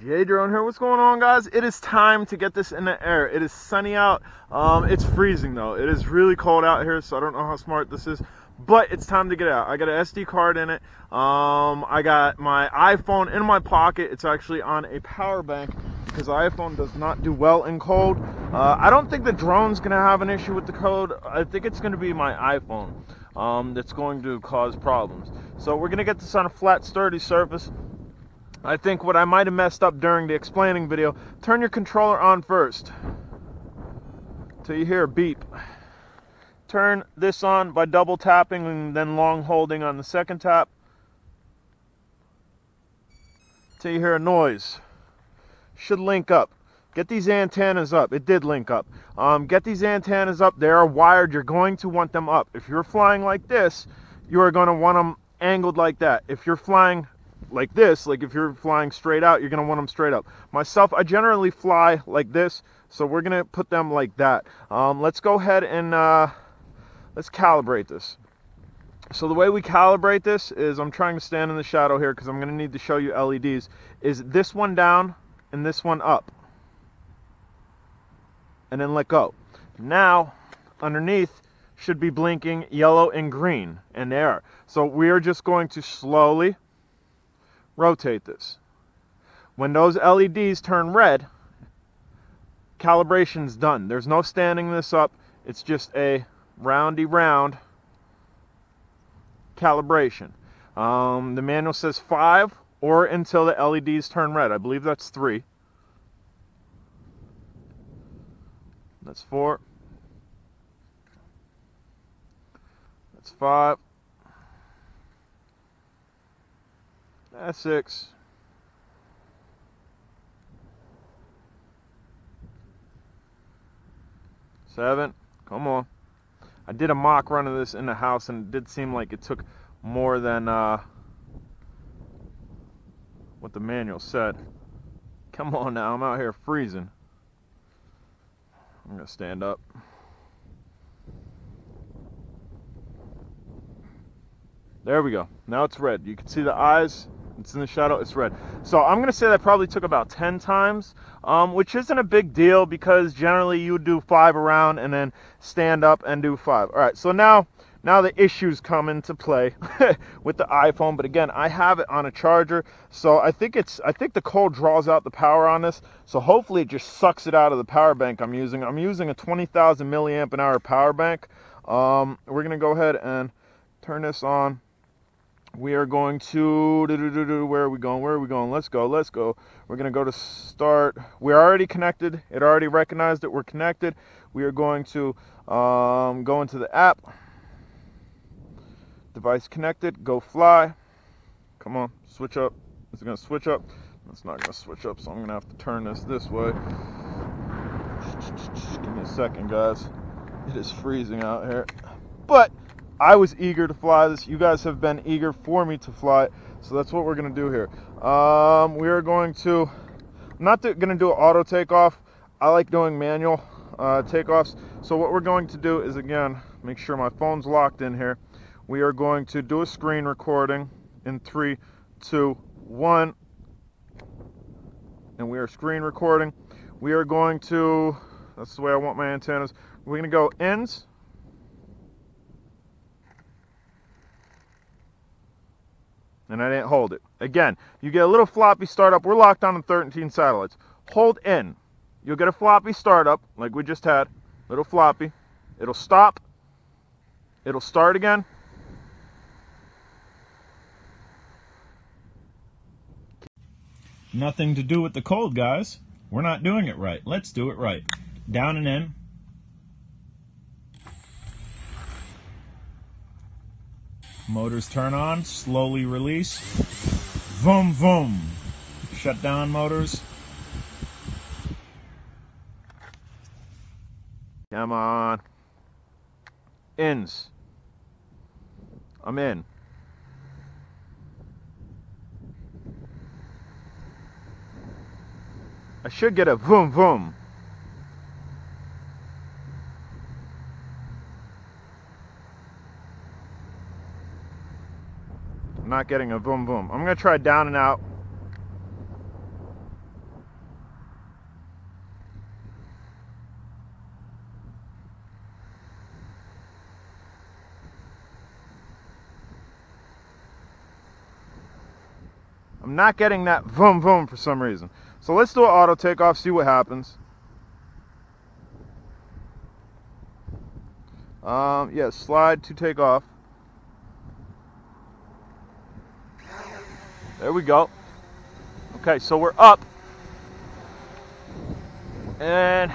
Yay, drone here. What's going on, guys? It is time to get this in the air. It is sunny out. It's freezing though. It is really cold out here, so I don't know how smart this is, but it's time to get out. I got an SD card in it. I got my iPhone in my pocket. It's actually on a power bank because the iPhone does not do well in cold. I don't think the drone's gonna have an issue with the cold. I think it's gonna be my iPhone that's going to cause problems. So we're gonna get this on a flat, sturdy surface. I think what I might have messed up during the explaining video, turn your controller on first till you hear a beep. Turn this on by double tapping and then long holding on the second tap till you hear a noise. Should link up. Get these antennas up. It did link up. Get these antennas up. They are wired. You're going to want them up. If you're flying like this, you are going to want them angled like that. If you're flying like this, like if you're flying straight out, you're going to want them straight up. Myself, I generally fly like this, so we're going to put them like that. Let's go ahead and let's calibrate this. So the way we calibrate this is, I'm trying to stand in the shadow here because I'm going to need to show you LEDs, is this one down and this one up. And then let go. Now, underneath should be blinking yellow and green, and they are. So we are just going to slowly rotate this. When those LEDs turn red, calibration's done. There's no standing this up. It's just a roundy round calibration. The manual says 5 or until the LEDs turn red. I believe that's 3. That's 4. That's 5. That's 6. Seven. Come on. I did a mock run of this in the house, and it did seem like it took more than what the manual said. Come on now, I'm out here freezing. I'm gonna stand up. There we go. Now it's red. You can see the eyes. It's in the shadow. It's red. So I'm going to say that probably took about 10 times, which isn't a big deal because generally you do 5 around and then stand up and do 5. All right. So now the issues come into play with the iPhone. But again, I have it on a charger, so I think the cold draws out the power on this. So hopefully it just sucks it out of the power bank I'm using. I'm using a 20,000 milliamp an hour power bank. We're going to go ahead and turn this on. We are going to, where are we going? Where are we going? Let's go. We're going to go to start. We're already connected. It already recognized that we're connected. We are going to go into the app. Device connected. Go fly. Come on. Switch up. Is it going to switch up? It's not going to switch up, so I'm going to have to turn this way. Give me a second, guys. It is freezing out here. But I was eager to fly this. You guys have been eager for me to fly it. So that's what we're going to do here. We are going to, I'm not going to do an auto takeoff. I like doing manual takeoffs. So what we're going to do is, again, make sure my phone's locked in here. We are going to do a screen recording in 3, 2, 1. And we are screen recording. We are going to, that's the way I want my antennas. We're going to go ends. And I didn't hold it. Again, you get a little floppy startup. We're locked on 13 satellites. Hold in. You'll get a floppy startup, like we just had. Little floppy. It'll stop. It'll start again. Nothing to do with the cold, guys. We're not doing it right. Let's do it right. Down and in. Motors turn on, slowly release. Vroom, vroom. Shut down motors. Come on. Ins. I'm in. I should get a vroom, vroom. I'm not getting a boom boom. I'm going to try down and out. I'm not getting that vroom vroom for some reason. So let's do an auto takeoff, see what happens. Yeah, slide to take off. There we go. Okay, so we're up. And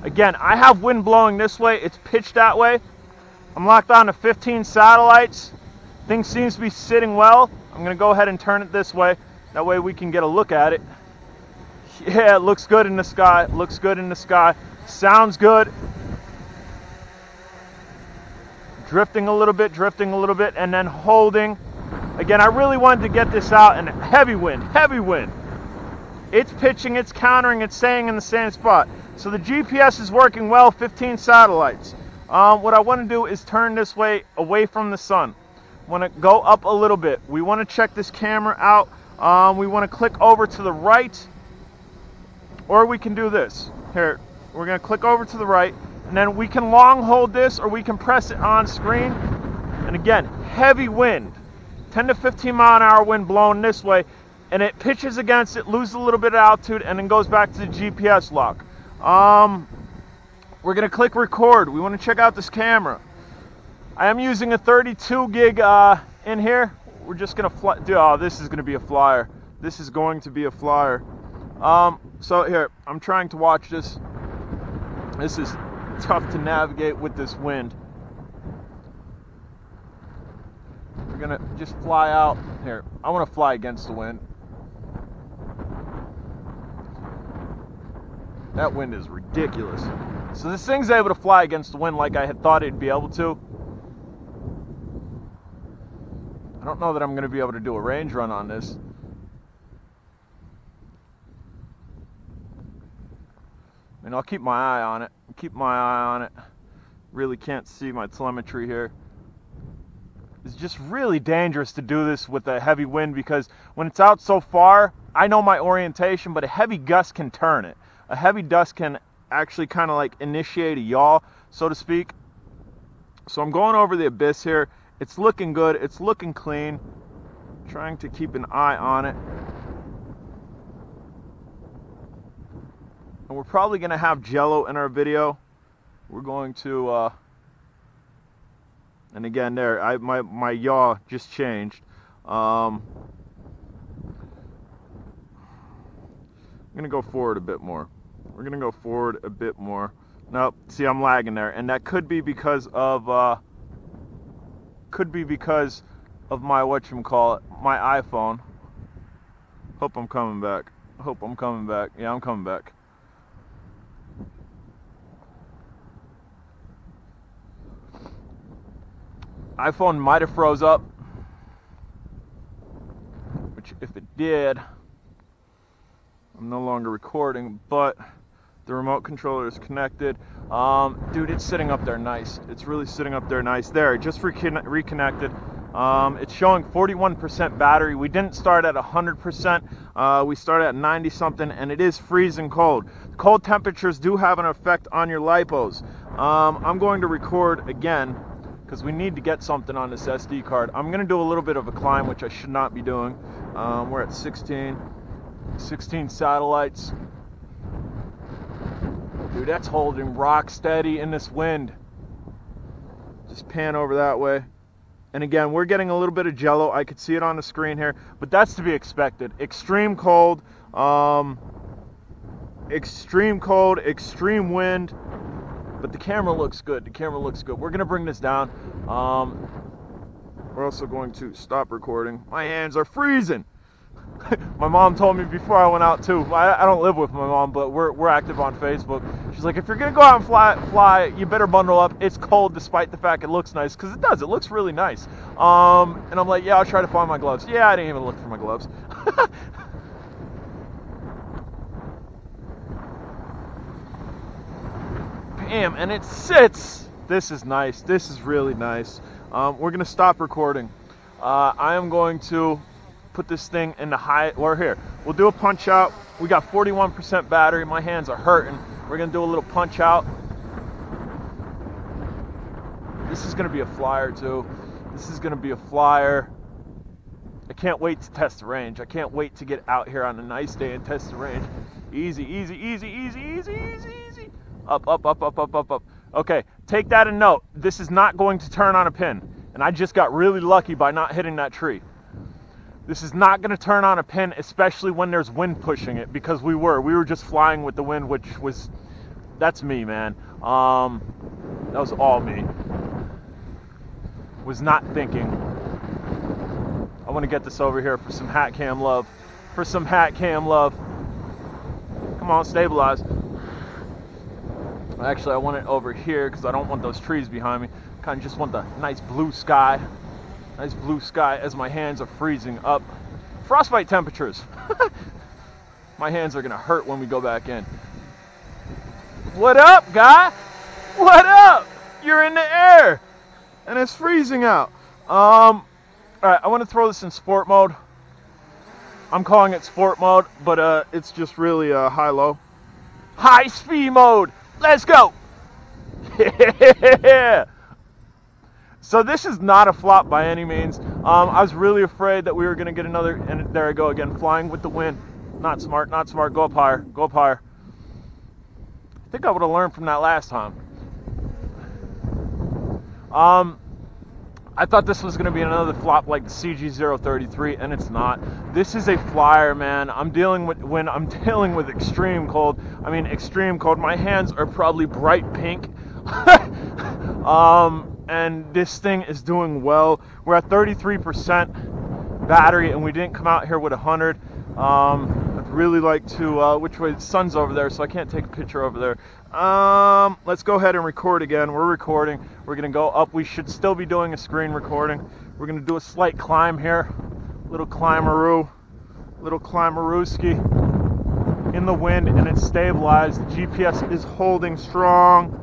again, I have wind blowing this way. It's pitched that way. I'm locked on to 15 satellites. Thing seems to be sitting well. I'm going to go ahead and turn it this way. That way we can get a look at it. Yeah, it looks good in the sky. Looks good in the sky. Sounds good. Drifting a little bit, and then holding. Again, I really wanted to get this out, and heavy wind, heavy wind. It's pitching, it's countering, it's staying in the same spot. So the GPS is working well, 15 satellites. What I want to do is turn this way away from the sun. I want to go up a little bit. We want to check this camera out. We want to click over to the right, or we can do this. Here, we're going to click over to the right, and then we can long hold this, or we can press it on screen. And again, heavy wind, 10 to 15 mile an hour wind blowing this way, and it pitches against it, loses a little bit of altitude, and then goes back to the GPS lock. We're going to click record. We want to check out this camera. I am using a 32 gig in here. We're just going to fly. Oh, this is going to be a flyer. This is going to be a flyer. So here, I'm trying to watch this. This is tough to navigate with this wind. We're going to just fly out. Here, I want to fly against the wind. That wind is ridiculous. So this thing's able to fly against the wind like I had thought it'd be able to. I don't know that I'm going to be able to do a range run on this. I mean, I'll keep my eye on it. Really can't see my telemetry here. It's just really dangerous to do this with a heavy wind, because when it's out so far, I know my orientation, but a heavy gust can turn it. A heavy gust can actually kind of like initiate a yaw, so to speak. So I'm going over the abyss here. It's looking good. It's looking clean. Trying to keep an eye on it. And we're probably going to have jello in our video. We're going to, and again there, my yaw just changed. I'm going to go forward a bit more. We're going to go forward a bit more. Nope, see, I'm lagging there. And that could be because of, my whatchamacallit, my iPhone. Hope I'm coming back. Yeah, I'm coming back. iPhone might have froze up, which if it did, I'm no longer recording, but the remote controller is connected. Dude, it's sitting up there nice. It's really sitting up there nice. There, it just reconnected. It's showing 41% battery. We didn't start at 100%. We started at 90 something, and it is freezing cold. Cold temperatures do have an effect on your lipos. I'm going to record again, because we need to get something on this SD card. I'm going to do a little bit of a climb, which I should not be doing. We're at 16 satellites. Dude, that's holding rock steady in this wind. Just pan over that way. And again, we're getting a little bit of jello. I could see it on the screen here, but that's to be expected. Extreme cold, extreme wind. But the camera looks good. We're going to bring this down. We're also going to stop recording. My hands are freezing. My mom told me before I went out too. I don't live with my mom, but we're active on Facebook. She's like, if you're going to go out and fly, you better bundle up. It's cold despite the fact it looks nice, because it does. It looks really nice. And I'm like, yeah, I'll try to find my gloves. Yeah, I didn't even look for my gloves. Bam, and it sits. This is nice. This is really nice. We're going to stop recording. I am going to put this thing in the high, or here, we'll do a punch out. We got 41% battery. My hands are hurting. We're going to do a little punch out. This is going to be a flyer too. I can't wait to test the range. I can't wait to get out here on a nice day and test the range. Easy, easy, easy, easy, easy, easy, easy. Up, up, up, up, up, up, up. Okay, take that and note. This is not going to turn on a pin. And I just got really lucky by not hitting that tree. This is not going to turn on a pin, especially when there's wind pushing it, because we were just flying with the wind, which was, that's me, man. That was all me. Was not thinking. I want to get this over here for some hat cam love. For some hat cam love. Come on, stabilize. Actually, I want it over here because I don't want those trees behind me. Kind of just want the nice blue sky. Nice blue sky as my hands are freezing up. Frostbite temperatures. My hands are going to hurt when we go back in. What up, guy? What up? You're in the air. And it's freezing out. Alright, I want to throw this in sport mode. I'm calling it sport mode, but it's just really high-low. High speed mode! Let's go! Yeah! So this is not a flop by any means. I was really afraid that we were going to get another, and there I go again, flying with the wind. Not smart, not smart. Go up higher, go up higher. I think I would have learned from that last time. I thought this was going to be another flop like the CG033, and it's not. This is a flyer, man. I'm dealing with extreme cold. I mean, extreme cold. My hands are probably bright pink. And this thing is doing well. We're at 33% battery, and we didn't come out here with 100. I'd really like to, which way? The sun's over there, so I can't take a picture over there. Let's go ahead and record again. We're recording. We're going to go up. We should still be doing a screen recording. We're going to do a slight climb here. Little climberoo. Little climberooski. In the wind, and it's stabilized. The GPS is holding strong.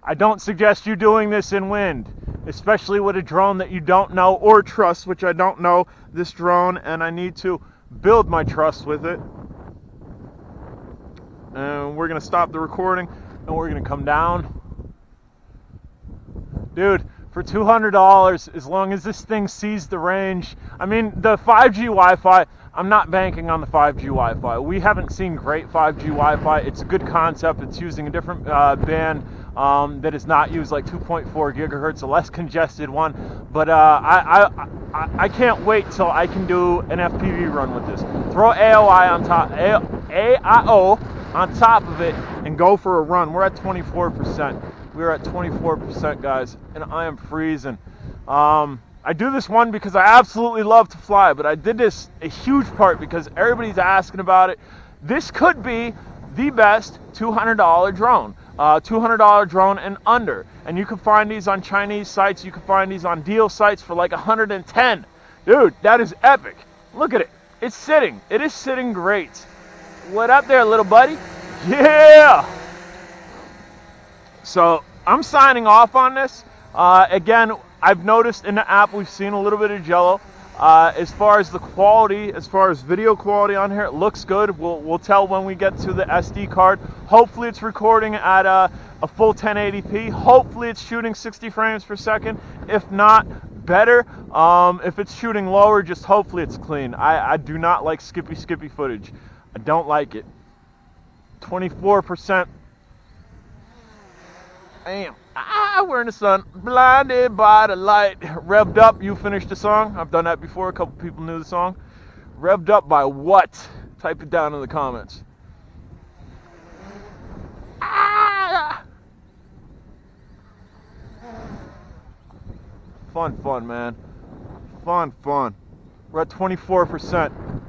I don't suggest you doing this in wind, especially with a drone that you don't know or trust, which I don't know this drone, and I need to build my trust with it. And we're going to stop the recording, and we're going to come down. Dude, for $200, as long as this thing sees the range, I mean, the 5G Wi-Fi, I'm not banking on the 5G Wi-Fi. We haven't seen great 5G Wi-Fi. It's a good concept. It's using a different band that is not used, like 2.4 gigahertz, a less congested one. But I can't wait till I can do an FPV run with this. Throw AOI on top, AIO on top of it, and go for a run. We're at 24%. We're at 24%, guys, and I am freezing. I do this one because I absolutely love to fly, but I did this a huge part because everybody's asking about it. This could be the best $200 drone. $200 drone and under. And you can find these on Chinese sites. You can find these on deal sites for like 110. Dude, that is epic. Look at it. It's sitting. It is sitting great. What up there, little buddy? Yeah! So, I'm signing off on this. Again, I've noticed in the app we've seen a little bit of jello. As far as the quality, as far as video quality on here, it looks good. We'll tell when we get to the SD card. Hopefully it's recording at a full 1080p. Hopefully it's shooting 60 frames per second. If not, better. If it's shooting lower, just hopefully it's clean. I do not like skippy footage. I don't like it. 24%. Damn. We're in the sun, blinded by the light. Revved up, you finished the song. I've done that before, a couple people knew the song. Revved up by what? Type it down in the comments. Fun, man. Fun. We're at 24%.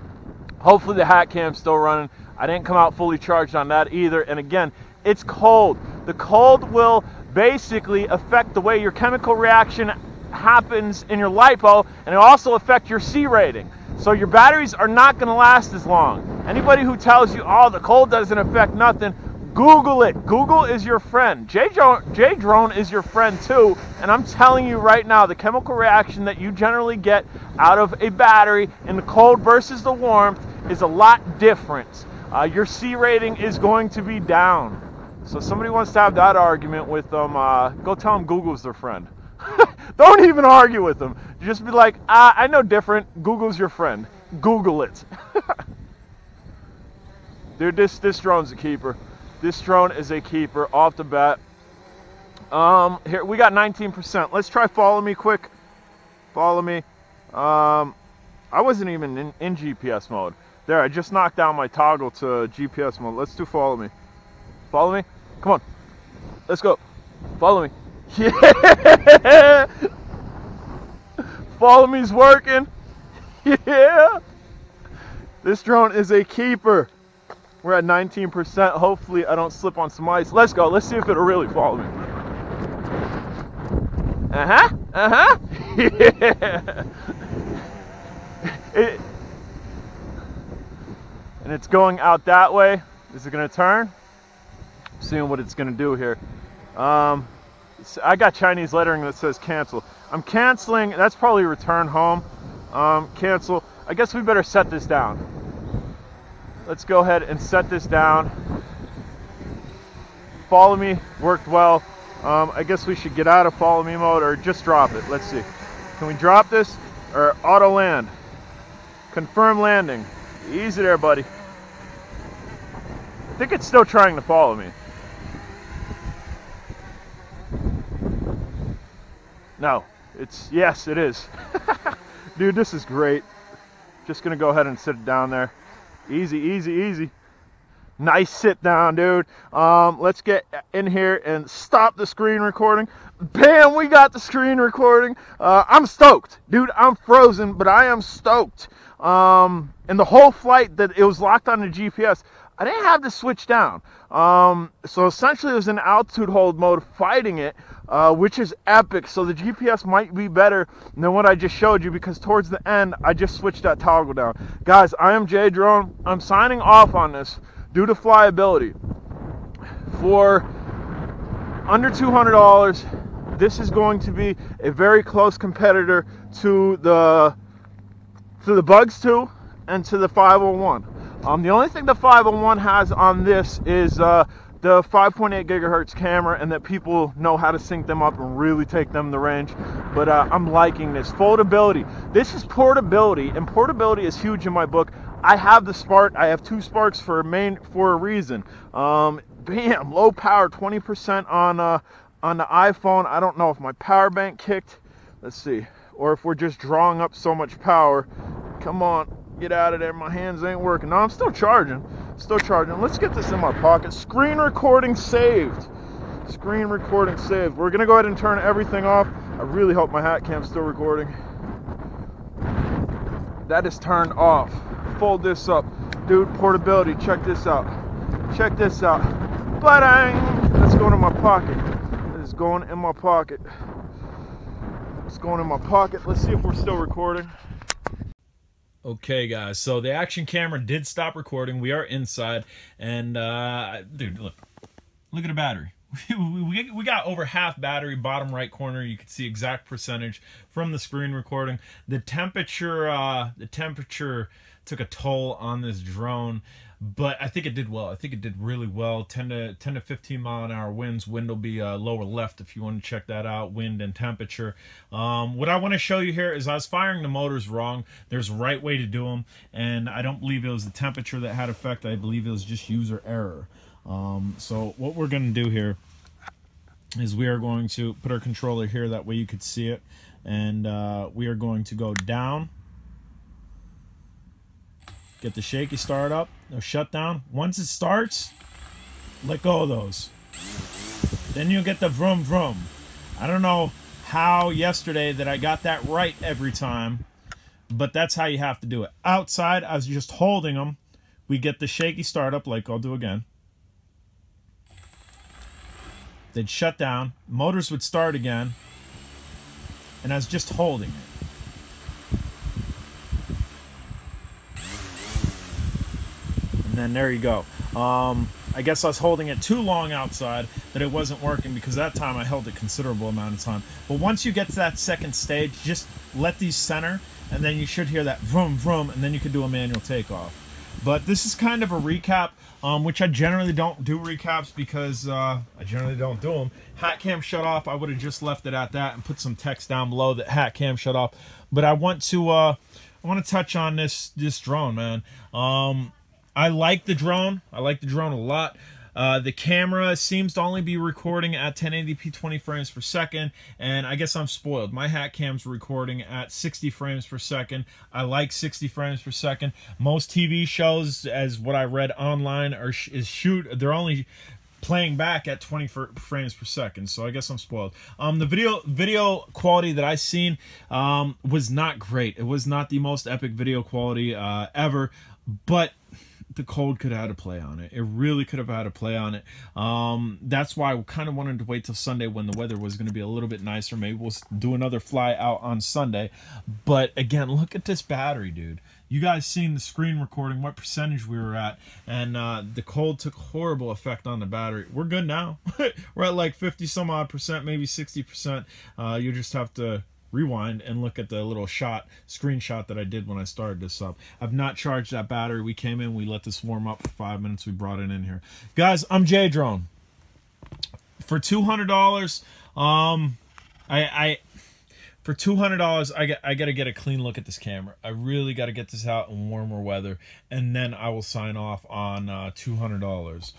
Hopefully the hat cam's still running. I didn't come out fully charged on that either. And again, it's cold. The cold will basically affect the way your chemical reaction happens in your lipo, and it also affect your C rating. So your batteries are not going to last as long. Anybody who tells you, oh, the cold doesn't affect nothing, Google it. Google is your friend. J-Drone is your friend too, and I'm telling you right now, the chemical reaction that you generally get out of a battery in the cold versus the warmth is a lot different. Your C rating is going to be down. So somebody wants to have that argument with them, go tell them Google's their friend. Don't even argue with them. Just be like, I know different. Google's your friend. Google it. Dude, this drone's a keeper. This drone is a keeper off the bat. Here we got 19%. Let's try follow me quick. Follow me. I wasn't even in GPS mode. There, I just knocked down my toggle to GPS mode. Let's do follow me. Follow me. Come on. Let's go. Follow me. Yeah. Follow me's working. Yeah. This drone is a keeper. We're at 19%. Hopefully I don't slip on some ice. Let's go. Let's see if it'll really follow me. Uh-huh. Uh-huh. Yeah. And it's going out that way. Is it going to turn? Seeing what it's going to do here. I got Chinese lettering that says cancel. I'm canceling. That's probably return home. Cancel. I guess we better set this down. Let's go ahead and set this down. Follow me worked well. I guess we should get out of follow me mode or just drop it. Let's see. Can we drop this or auto land? Confirm landing. Easy there, buddy. I think it's still trying to follow me. No, yes, it is. Dude, this is great. Just gonna go ahead and sit it down there. Easy, easy, easy. Nice sit down, dude. Let's get in here and stop the screen recording. Bam, we got the screen recording. I'm stoked. Dude, I'm frozen, but I am stoked. And the whole flight that it was locked on the GPS, I didn't have to switch down. So essentially it was in altitude hold mode fighting it, which is epic. So the GPS might be better than what I just showed you because towards the end, I just switched that toggle down. Guys, I am J Drone. I'm signing off on this due to flyability. For under $200, this is going to be a very close competitor to the Bugs 2 and to the 501. The only thing the 501 has on this is the 5.8 gigahertz camera, and that people know how to sync them up and really take them the range. But I'm liking this foldability. This is portability, and portability is huge in my book. I have the Spark. I have two Sparks for a reason. Bam, low power, 20% on the iPhone. I don't know if my power bank kicked. Let's see, or if we're just drawing up so much power. Come on. Get out of there. My hands ain't working. No, I'm still charging. Still charging. Let's get this in my pocket. Screen recording saved. Screen recording saved. We're going to go ahead and turn everything off. I really hope my hat cam's still recording. That is turned off. Fold this up. Dude, portability. Check this out. Check this out. Ba-dang! That's going in my pocket. That is going in my pocket. It's going in my pocket. Let's see if we're still recording. Okay, guys, so the action camera did stop recording. We are inside, and dude, look at the battery. we got over half battery, bottom right corner. You can see exact percentage from the screen recording. The temperature took a toll on this drone, but I think it did well. I think it did really well. 10 to 15 mile an hour winds. Wind will be lower left if you want to check that out. Wind and temperature. What I want to show you here is I was firing the motors wrong. There's a right way to do them, and I don't believe it was the temperature that had effect. I believe it was just user error. So what we're going to do here is we are going to put our controller here. That way you could see it, and we are going to go down. Get the shaky start up, no shutdown. Once it starts, let go of those. Then you'll get the vroom vroom. I don't know how yesterday that I got that right every time, but that's how you have to do it. Outside, I was just holding them. We get the shaky start up, like I'll do again. They'd shut down. Motors would start again. And I was just holding it. And then there you go. I guess I was holding it too long outside that it wasn't working, because that time I held a considerable amount of time. But once you get to that second stage, just let these center, and then you should hear that vroom vroom, and then you can do a manual takeoff. But this is kind of a recap, which I generally don't do recaps because I generally don't do them. Hat cam shut off. I would have just left it at that and put some text down below that hat cam shut off. But I want to touch on this drone, man. I like the drone. I like the drone a lot. The camera seems to only be recording at 1080p 20 frames per second, and I guess I'm spoiled. My hat cam's recording at 60 frames per second. I like 60 frames per second. Most TV shows, as what I read online, they're only playing back at 20 frames per second, so I guess I'm spoiled. The video quality that I seen was not great. It was not the most epic video quality ever, but the cold could have had a play on it. It really could have had a play on it. That's why I kind of wanted to wait till Sunday when the weather was going to be a little bit nicer. Maybe we'll do another fly out on Sunday. But again, look at this battery, dude. You guys seen the screen recording, what percentage we were at, and the cold took horrible effect on the battery. We're good now. We're at like 50 some odd percent, maybe 60%. You just have to rewind and look at the little screenshot that I did when I started this up. I've not charged that battery. We came in, we let this warm up for 5 minutes, we brought it in here. Guys, I'm J Drone. For $200, for $200, I gotta get a clean look at this camera. I really gotta get this out in warmer weather, and then I will sign off on $200.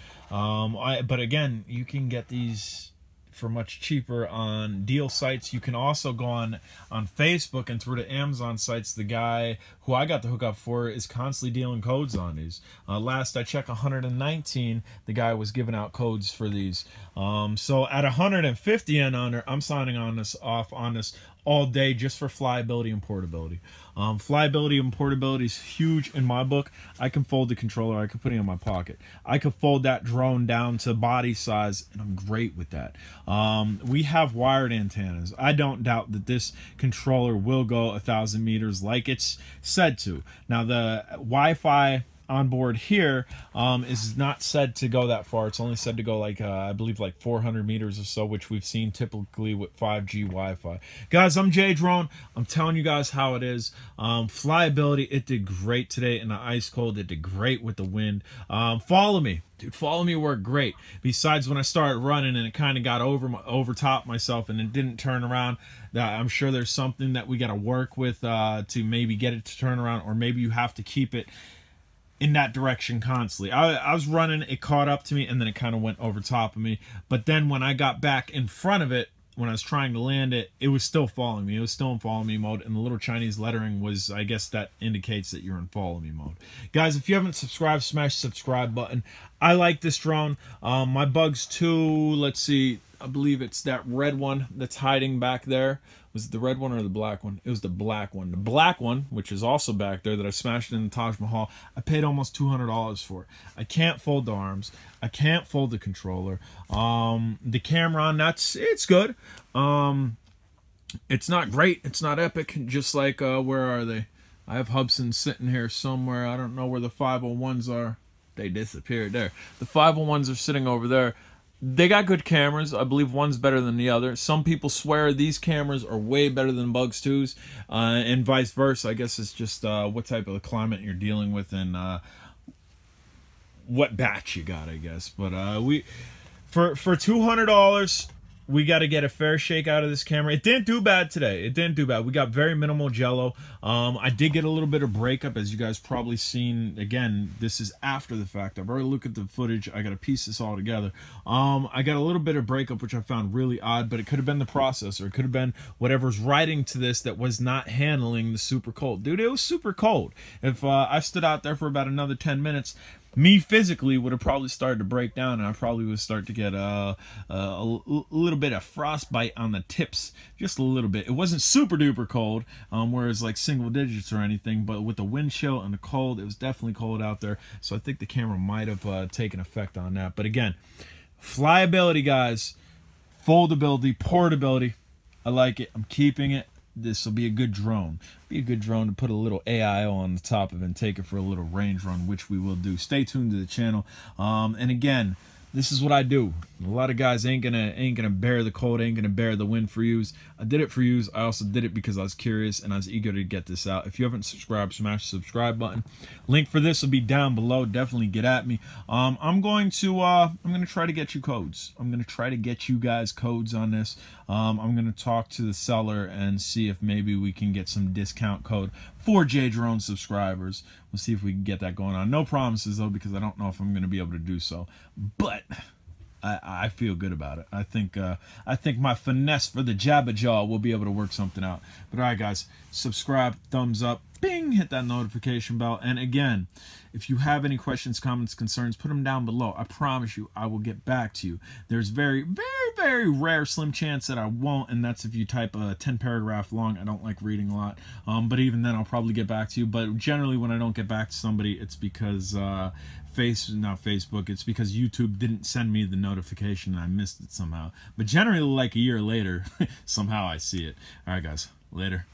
But again, you can get these for much cheaper on deal sites. You can also go on Facebook and through the Amazon sites. The guy who I got the hookup for is constantly dealing codes on these. Last I checked, 119, the guy was giving out codes for these. So at 150 and under, I'm signing off on this all day just for flyability and portability. Flyability and portability is huge in my book. I can fold the controller. I can put it in my pocket. I could fold that drone down to body size, and I'm great with that. We have wired antennas. I don't doubt that this controller will go 1,000 meters like it's said to. Now, the Wi-Fi on board here is not said to go that far. It's only said to go like I believe like 400 meters or so, which we've seen typically with 5G Wi-Fi. Guys, I'm J Drone. I'm telling you guys how it is. Flyability, it did great today in the ice cold. It did great with the wind. Follow me. Dude, follow me worked great. Besides when I started running and it kind of got over top myself and it didn't turn around, I'm sure there's something that we got to work with to maybe get it to turn around, or maybe you have to keep it in that direction constantly. I was running, it caught up to me, and then it kind of went over top of me. But then when I got back in front of it, when I was trying to land it, it was still following me. It was still in follow me mode, and the little Chinese lettering was, I guess that indicates that you're in follow me mode. Guys, if you haven't subscribed, smash the subscribe button. I like this drone. My Bugs 2, let's see, I believe it's that red one that's hiding back there. Was it the red one or the black one? It was the black one. The black one, which is also back there that I smashed in the Taj Mahal, I paid almost $200 for it. I can't fold the arms. I can't fold the controller. The camera on that's, it's good. It's not great. It's not epic. Just like, where are they? I have Hubson sitting here somewhere. I don't know where the 501s are. They disappeared there. The 501s are sitting over there. They got good cameras. I believe one's better than the other. Some people swear these cameras are way better than Bugs 2's, and vice versa. I guess it's just what type of climate you're dealing with and what batch you got, I guess. But for $200, we got to get a fair shake out of this camera. It didn't do bad today. It didn't do bad. We got very minimal jello. I did get a little bit of breakup, as you guys probably seen. Again, this is after the fact. I've already looked at the footage. I got to piece this all together. I got a little bit of breakup, which I found really odd, but it could have been the processor. It could have been whatever's writing to this that was not handling the super cold. Dude, it was super cold. If I stood out there for about another 10 minutes, me physically would have probably started to break down, and I probably would start to get a little bit of frostbite on the tips, just a little bit. It wasn't super duper cold, whereas like single digits or anything, but with the wind chill and the cold, it was definitely cold out there. So I think the camera might have taken effect on that. But again, flyability, guys, foldability, portability, I like it. I'm keeping it. This will be a good drone. Be a good drone to put a little AIO on the top of it and take it for a little range run, which we will do. Stay tuned to the channel. And again, this is what I do. A lot of guys ain't gonna bear the cold, ain't gonna bear the wind for yous. I did it for yous. I also did it because I was curious and I was eager to get this out. If you haven't subscribed, smash the subscribe button. Link for this will be down below. Definitely get at me. I'm gonna try to get you codes. I'm gonna try to get you guys codes on this. I'm gonna talk to the seller and see if maybe we can get some discount code for J Drone subscribers. We'll see if we can get that going on. No promises though, because I don't know if I'm gonna be able to do so. But I feel good about it. I think my finesse for the Jabba Jaw will be able to work something out. But all right, guys, subscribe, thumbs up, bing, hit that notification bell. And again, if you have any questions, comments, concerns, put them down below. I promise you, I will get back to you. There's very, very, very rare, slim chance that I won't, and that's if you type a 10 paragraph long. I don't like reading a lot, but even then, I'll probably get back to you. But generally, when I don't get back to somebody, it's because not Facebook. It's because YouTube didn't send me the notification and I missed it somehow. But generally, like a year later, somehow I see it. All right, guys, later.